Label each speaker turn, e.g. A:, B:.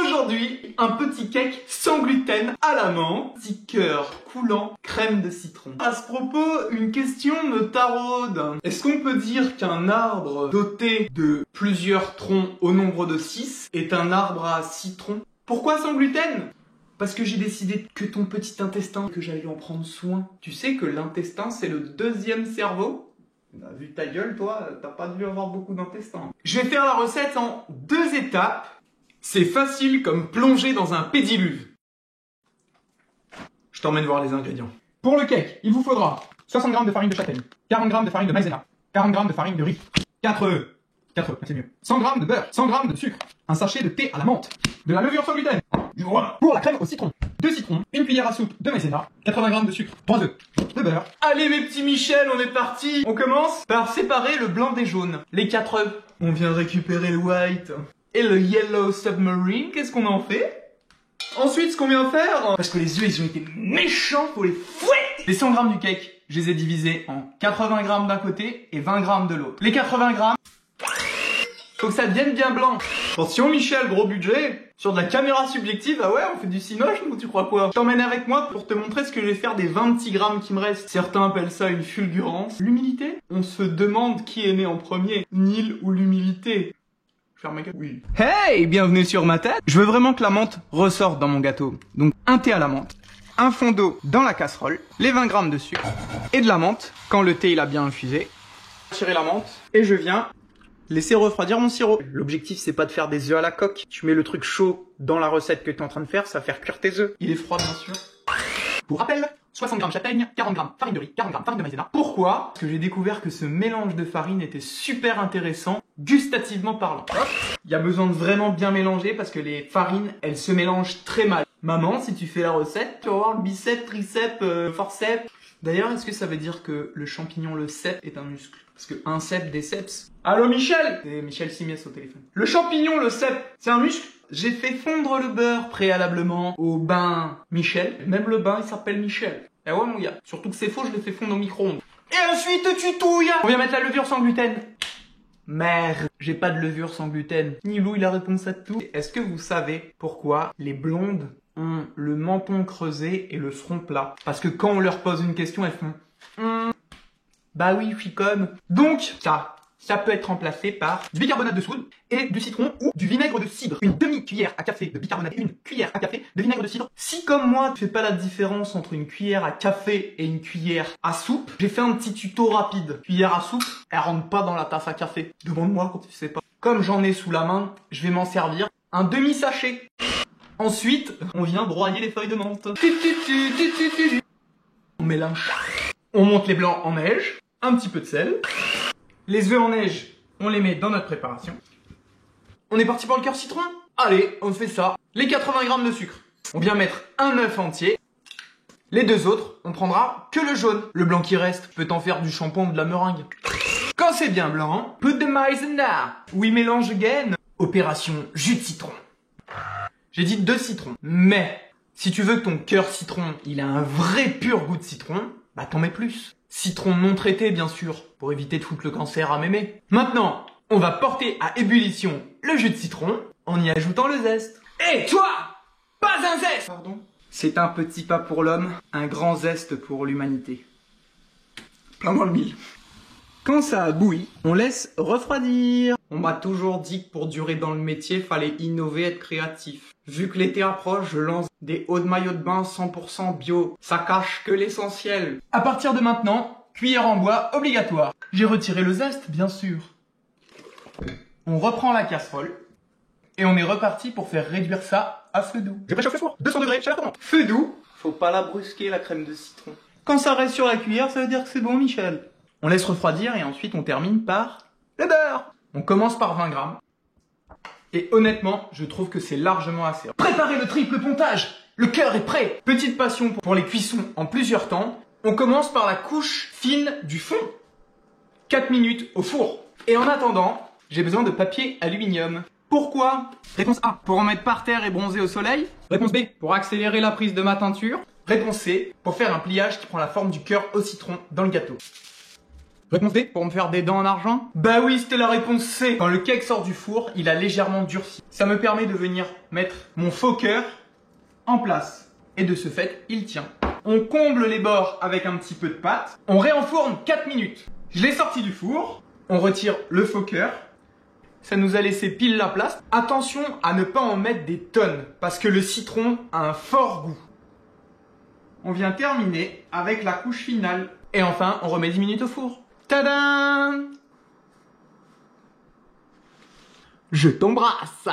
A: Aujourd'hui, un petit cake sans gluten à la menthe, petit cœur coulant, crème de citron. À ce propos, une question me taraude. Est-ce qu'on peut dire qu'un arbre doté de plusieurs troncs au nombre de 6 est un arbre à citron? Pourquoi sans gluten? Parce que j'ai décidé que ton petit intestin, que j'allais en prendre soin. Tu sais que l'intestin, c'est le deuxième cerveau? Bah, vu ta gueule, toi, t'as pas dû avoir beaucoup d'intestin. Je vais faire la recette en 2 étapes. C'est facile comme plonger dans un pédiluve. Je t'emmène voir les ingrédients. Pour le cake, il vous faudra 60 g de farine de châtaigne, 40 g de farine de maïzena, 40 g de farine de riz, 4 œufs, c'est mieux, 100 g de beurre, 100 g de sucre, un sachet de thé à la menthe, de la levure sans gluten, voilà. Pour la crème au citron, 2 citrons, une cuillère à soupe de maïzena, 80 g de sucre, 3 œufs, de beurre. Allez mes petits Michel, on est parti. On commence par séparer le blanc des jaunes, les 4 œufs. On vient récupérer le white et le yellow submarine. Qu'est-ce qu'on en fait? Ensuite, ce qu'on vient faire, parce que les œufs ils ont été méchants, faut les fouetter. Les 100 g du cake, je les ai divisés en 80 g d'un côté et 20 g de l'autre. Les 80 g, faut que ça devienne bien blanc. Attention Michel, gros budget. Sur de la caméra subjective, ah ouais, on fait du cinoche, nous, tu crois quoi? Je t'emmène avec moi pour te montrer ce que je vais faire des 20 petits grammes qui me restent. Certains appellent ça une fulgurance. L'humilité? On se demande qui est né en premier, Nil ou l'humilité. Ferme ma gueule. Oui. Hey, bienvenue sur ma tête. Je veux vraiment que la menthe ressorte dans mon gâteau. Donc, un thé à la menthe, un fond d'eau dans la casserole, les 20 g de sucre et de la menthe quand le thé il a bien infusé. Tirer la menthe et je viens laisser refroidir mon sirop. L'objectif, c'est pas de faire des œufs à la coque. Tu mets le truc chaud dans la recette que tu es en train de faire, ça va faire cuire tes œufs. Il est froid, bien sûr. Pour rappel, 60 g de châtaigne, 40 g farine de riz, 40 g farine de maïzena. Pourquoi? Parce que j'ai découvert que ce mélange de farine était super intéressant, gustativement parlant. Il y a besoin de vraiment bien mélanger parce que les farines, elles se mélangent très mal. Maman, si tu fais la recette, tu vas voir le biceps, triceps, forceps. D'ailleurs, est-ce que ça veut dire que le champignon, le cep, est un muscle? Parce que un cep, des ceps. Allô Michel? C'est Michel Simiès au téléphone. Le champignon, le cep, c'est un muscle? J'ai fait fondre le beurre préalablement au bain Michel. Même le bain, il s'appelle Michel. Eh ouais mon gars. Surtout que c'est faux, je l'ai fait fondre au micro-ondes. Et ensuite, tu touilles. On vient mettre la levure sans gluten. Merde, j'ai pas de levure sans gluten. Nilou, il a réponse à tout. Est-ce que vous savez pourquoi les blondes ont le menton creusé et le front plat? Parce que quand on leur pose une question, elles font bah oui, je suis comme. Donc, ça peut être remplacé par du bicarbonate de soude et du citron ou du vinaigre de cidre. Une demi-cuillère à café de bicarbonate et une cuillère à café de vinaigre de cidre. Si comme moi, tu fais pas la différence entre une cuillère à café et une cuillère à soupe, j'ai fait un petit tuto rapide. Cuillère à soupe, elle rentre pas dans la tasse à café. Demande-moi quand tu sais pas. Comme j'en ai sous la main, je vais m'en servir un demi-sachet. Ensuite, on vient broyer les feuilles de menthe. On mélange. On monte les blancs en neige. Un petit peu de sel. Les œufs en neige, on les met dans notre préparation. On est parti pour le cœur citron? Allez, on fait ça. Les 80 g de sucre. On vient mettre un œuf entier. Les 2 autres, on prendra que le jaune. Le blanc qui reste peut en faire du shampoing ou de la meringue. Quand c'est bien blanc, put the maïzena. Oui, mélange again. Opération jus de citron. J'ai dit 2 citrons. Mais, si tu veux que ton cœur citron, il a un vrai pur goût de citron, bah t'en mets plus. Citron non traité, bien sûr, pour éviter de foutre le cancer à mémé. Maintenant, on va porter à ébullition le jus de citron en y ajoutant le zeste. Et toi, pas un zeste! Pardon? C'est un petit pas pour l'homme, un grand zeste pour l'humanité. Plein dans le mille. Quand ça a bouilli, on laisse refroidir. On m'a toujours dit que pour durer dans le métier, fallait innover, être créatif. Vu que l'été approche, je lance des hauts de maillot de bain 100% bio. Ça cache que l'essentiel. À partir de maintenant, cuillère en bois obligatoire. J'ai retiré le zeste, bien sûr. On reprend la casserole. Et on est reparti pour faire réduire ça à feu doux. Je préchauffe le four, 200 degrés, chaleur tournante. Feu doux, faut pas la brusquer la crème de citron. Quand ça reste sur la cuillère, ça veut dire que c'est bon Michel. On laisse refroidir et ensuite on termine par le beurre. On commence par 20 g. Et honnêtement, je trouve que c'est largement assez. Préparez le triple pontage. Le cœur est prêt. Petite passion pour les cuissons en plusieurs temps. On commence par la couche fine du fond. 4 minutes au four. Et en attendant, j'ai besoin de papier aluminium. Pourquoi? Réponse A, pour en mettre par terre et bronzer au soleil. Réponse B, pour accélérer la prise de ma teinture. Réponse C, pour faire un pliage qui prend la forme du cœur au citron dans le gâteau. Réponse D, pour me faire des dents en argent?
B: Bah oui, c'était la réponse C. Quand le cake sort du four, il a légèrement durci. Ça me permet de venir mettre mon faux cœur en place. Et de ce fait, il tient. On comble les bords avec un petit peu de pâte. On réenfourne 4 minutes. Je l'ai sorti du four. On retire le faux cœur. Ça nous a laissé pile la place. Attention à ne pas en mettre des tonnes, parce que le citron a un fort goût. On vient terminer avec la couche finale. Et enfin, on remet 10 minutes au four. Tadam! Je t'embrasse!